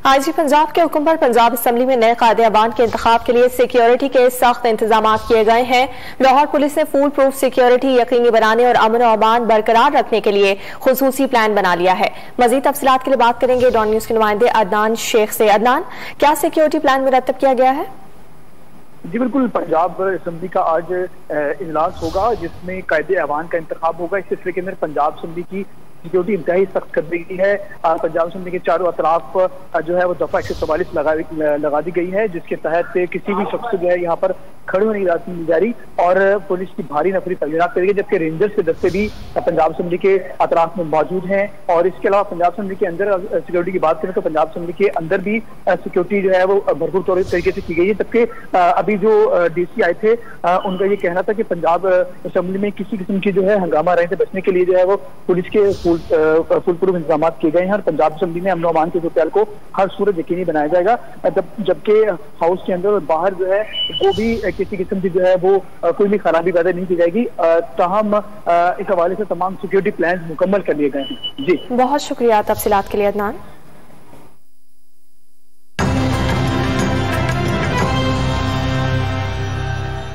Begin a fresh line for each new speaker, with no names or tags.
IG Punjab के हुक्म पर पंजाब असम्बली में नए कायदे अवान के इंतखाब के लिए सिक्योरिटी के सख्त इंतजाम किए गए हैं। लाहौर पुलिस ने फूल प्रूफ सिक्योरिटी यकीनी बनाने और अमन और अमान बरकरार रखने के लिए खुसूसी प्लान बना लिया है। मजीद तफसीलात के लिए बात करेंगे डॉन न्यूज के नुमाइंदे अदनान शेख से। अदनान, क्या सिक्योरिटी प्लान मुरतब किया गया है?
जी बिल्कुल, पंजाब असम्बली का आज इजलास होगा जिसमें कायदे अवान का इंतखाब होगा। इस सिलसिले के अंदर पंजाब असम्बली की सिक्योरिटी इंतहाई सख्त कर दी गई है। पंजाब असम्बली के चारों अतराफ जो है वो दफा 144 लगा दी गई है, जिसके तहत किसी भी शख्स जो है यहाँ पर खड़े होने की इजाजत नहीं जा रही और पुलिस की भारी नफरी तैनात करेगी, जबकि रेंजर्स के दस्ते भी पंजाब असम्बली के अतराफ में मौजूद हैं। और इसके अलावा पंजाब असम्बली के अंदर सिक्योरिटी की बात करें तो पंजाब असम्बली के अंदर भी सिक्योरिटी जो है वो भरपूर तरीके से की गई है। जबकि अभी जो DC आए थे उनका ये कहना था कि पंजाब असम्बली में किसी किस्म की जो है हंगामा रहने से बचने के लिए जो है वो पुलिस के फुल प्रूफ इंतजाम किए गए हैं और पंजाब असम्बली में अमन और अमान के सूरत को हर सूरत यकीनी बनाया जाएगा। जबकि हाउस के अंदर और बाहर जो है वो भी किसी किस्म की जो है वो कोई भी खराबी पैदा नहीं की जाएगी। ताहम इस हवाले से तमाम सिक्योरिटी प्लान मुकम्मल कर लिए गए हैं। जी,
बहुत शुक्रिया तफसीलात के लिए अदनान।